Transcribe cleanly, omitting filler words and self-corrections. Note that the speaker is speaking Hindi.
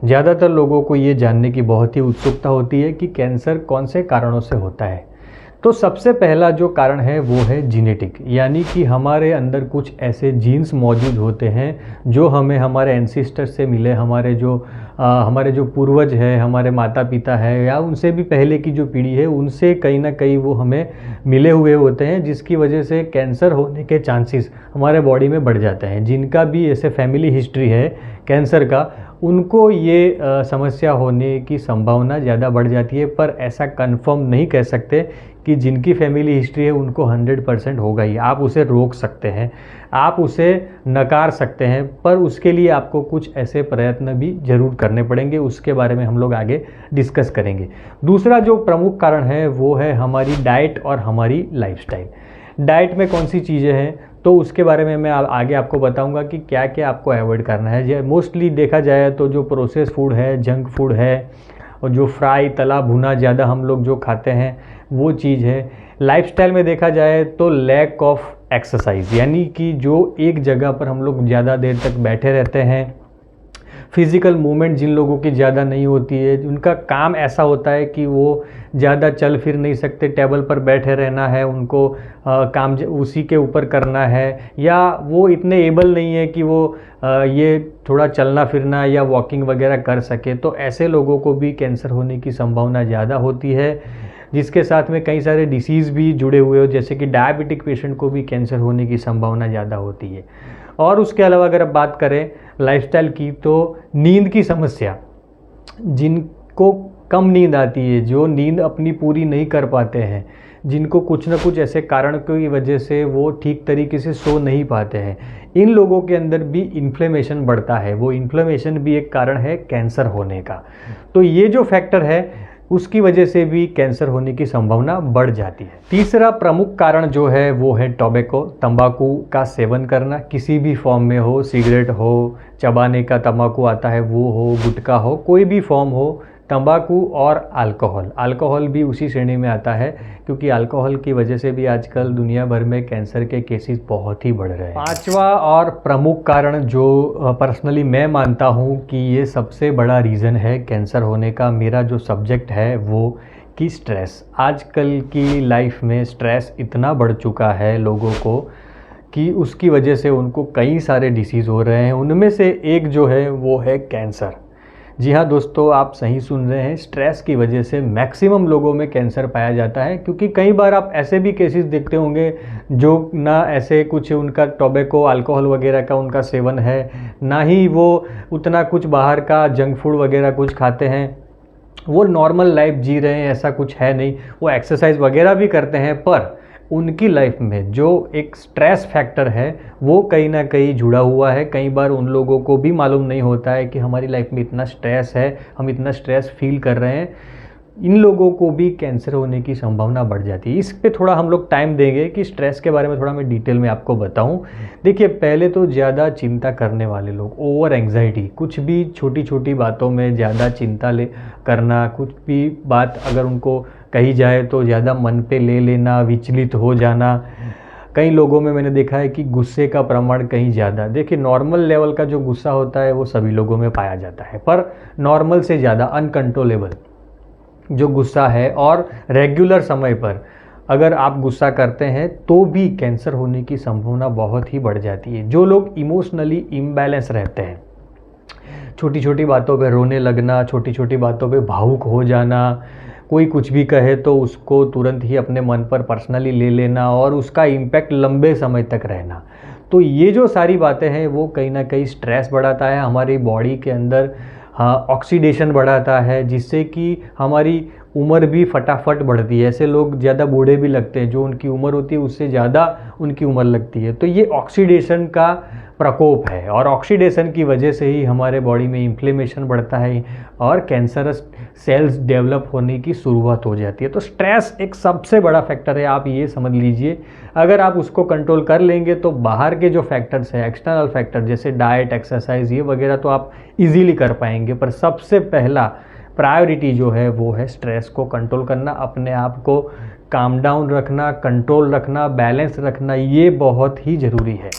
ज़्यादातर लोगों को ये जानने की बहुत ही उत्सुकता होती है कि कैंसर कौन से कारणों से होता है। तो सबसे पहला जो कारण है वो है जीनेटिक, यानी कि हमारे अंदर कुछ ऐसे जीन्स मौजूद होते हैं जो हमें हमारे एंसेस्टर से मिले, हमारे जो पूर्वज है, हमारे माता पिता है या उनसे भी पहले की जो पीढ़ी है उनसे कहीं ना कहीं वो हमें मिले हुए होते हैं, जिसकी वजह से कैंसर होने के चांसेस हमारे बॉडी में बढ़ जाते हैं। जिनका भी ऐसे फैमिली हिस्ट्री है कैंसर का, उनको ये समस्या होने की संभावना ज़्यादा बढ़ जाती है। पर ऐसा कंफर्म नहीं कह सकते कि जिनकी फैमिली हिस्ट्री है उनको 100% होगा ही। आप उसे रोक सकते हैं, आप उसे नकार सकते हैं, पर उसके लिए आपको कुछ ऐसे प्रयत्न भी ज़रूर करने पड़ेंगे। उसके बारे में हम लोग आगे डिस्कस करेंगे। दूसरा जो प्रमुख कारण है वो है हमारी डाइट और हमारी लाइफस्टाइल। डाइट में कौन सी चीज़ें हैं तो उसके बारे में मैं आगे आपको बताऊंगा कि क्या क्या आपको अवॉइड करना है। मोस्टली देखा जाए तो जो प्रोसेस फूड है, जंक फूड है और जो फ्राई तला भुना ज़्यादा हम लोग जो खाते हैं वो चीज़ है। लाइफस्टाइल में देखा जाए तो लैक ऑफ एक्सरसाइज, यानी कि जो एक जगह पर हम लोग ज़्यादा देर तक बैठे रहते हैं, फिज़िकल मूवमेंट जिन लोगों की ज़्यादा नहीं होती है, उनका काम ऐसा होता है कि वो ज़्यादा चल फिर नहीं सकते, टेबल पर बैठे रहना है उनको, काम उसी के ऊपर करना है, या वो इतने एबल नहीं है कि वो ये थोड़ा चलना फिरना या वॉकिंग वगैरह कर सके। तो ऐसे लोगों को भी कैंसर होने की संभावना ज़्यादा होती है, जिसके साथ में कई सारे डिसीज़ भी जुड़े हुए हो, जैसे कि डायबिटिक पेशेंट को भी कैंसर होने की संभावना ज़्यादा होती है। और उसके अलावा अगर आप बात करें लाइफस्टाइल की, तो नींद की समस्या, जिनको कम नींद आती है, जो नींद अपनी पूरी नहीं कर पाते हैं, जिनको कुछ ना कुछ ऐसे कारण की वजह से वो ठीक तरीके से सो नहीं पाते हैं, इन लोगों के अंदर भी इन्फ्लेमेशन बढ़ता है। वो इन्फ्लेमेशन भी एक कारण है कैंसर होने का। तो ये जो फैक्टर है उसकी वजह से भी कैंसर होने की संभावना बढ़ जाती है। तीसरा प्रमुख कारण जो है वो है टोबैको, तंबाकू का सेवन करना, किसी भी फॉर्म में हो, सिगरेट हो, चबाने का तंबाकू आता है वो हो, गुटखा हो, कोई भी फॉर्म हो, तंबाकू और अल्कोहल भी उसी श्रेणी में आता है, क्योंकि अल्कोहल की वजह से भी आजकल दुनिया भर में कैंसर के केसेस बहुत ही बढ़ रहे हैं। पांचवा और प्रमुख कारण जो पर्सनली मैं मानता हूँ कि ये सबसे बड़ा रीज़न है कैंसर होने का, मेरा जो सब्जेक्ट है वो कि स्ट्रेस। आजकल की लाइफ में स्ट्रेस इतना बढ़ चुका है लोगों को कि उसकी वजह से उनको कई सारे डिसीज़ हो रहे हैं। उनमें से एक जो है वो है कैंसर। जी हाँ दोस्तों, आप सही सुन रहे हैं, स्ट्रेस की वजह से मैक्सिमम लोगों में कैंसर पाया जाता है। क्योंकि कई बार आप ऐसे भी केसेस देखते होंगे जो ना ऐसे कुछ उनका टोबैको, अल्कोहल वगैरह का उनका सेवन है, ना ही वो उतना कुछ बाहर का जंक फूड वगैरह कुछ खाते हैं, वो नॉर्मल लाइफ जी रहे हैं, ऐसा कुछ है नहीं। वो एक्सरसाइज वगैरह भी करते हैं, पर उनकी लाइफ में जो एक स्ट्रेस फैक्टर है वो कहीं ना कहीं जुड़ा हुआ है। कई बार उन लोगों को भी मालूम नहीं होता है कि हमारी लाइफ में इतना स्ट्रेस है, हम इतना स्ट्रेस फील कर रहे हैं। इन लोगों को भी कैंसर होने की संभावना बढ़ जाती है। इस पे थोड़ा हम लोग टाइम देंगे कि स्ट्रेस के बारे में थोड़ा मैं डिटेल में आपको बताऊं। देखिए, पहले तो ज़्यादा चिंता करने वाले लोग, ओवर एंग्जाइटी, कुछ भी छोटी छोटी बातों में ज़्यादा चिंता करना, कुछ भी बात अगर उनको कही जाए तो ज़्यादा मन पे ले लेना, विचलित हो जाना। कई लोगों में मैंने देखा है कि गुस्से का प्रमाण कहीं ज़्यादा, देखिए नॉर्मल लेवल का जो गुस्सा होता है वो सभी लोगों में पाया जाता है, पर नॉर्मल से ज़्यादा अनकंट्रोलेबल जो गुस्सा है, और रेगुलर समय पर अगर आप गुस्सा करते हैं तो भी कैंसर होने की संभावना बहुत ही बढ़ जाती है। जो लोग इमोशनली इम्बैलेंस रहते हैं, छोटी छोटी बातों पे रोने लगना, छोटी छोटी बातों पे भावुक हो जाना, कोई कुछ भी कहे तो उसको तुरंत ही अपने मन पर पर्सनली ले लेना और उसका इम्पैक्ट लंबे समय तक रहना, तो ये जो सारी बातें हैं वो कहीं ना कहीं स्ट्रेस बढ़ाता है हमारी बॉडी के अंदर। हाँ, ऑक्सीडेशन बढ़ाता है, जिससे कि हमारी उम्र भी फटाफट बढ़ती है। ऐसे लोग ज़्यादा बूढ़े भी लगते हैं, जो उनकी उम्र होती है उससे ज़्यादा उनकी उम्र लगती है। तो ये ऑक्सीडेशन का प्रकोप है, और ऑक्सीडेशन की वजह से ही हमारे बॉडी में इन्फ्लेमेशन बढ़ता है और कैंसरस सेल्स डेवलप होने की शुरुआत हो जाती है। तो स्ट्रेस एक सबसे बड़ा फैक्टर है, आप ये समझ लीजिए। अगर आप उसको कंट्रोल कर लेंगे तो बाहर के जो फैक्टर्स हैं, एक्सटर्नल फैक्टर जैसे डाइट, एक्सरसाइज, ये वगैरह तो आप इजीली कर पाएंगे। पर सबसे पहला प्रायोरिटी जो है वो है स्ट्रेस को कंट्रोल करना, अपने आप को काम डाउन रखना, कंट्रोल रखना, बैलेंस रखना, ये बहुत ही ज़रूरी है।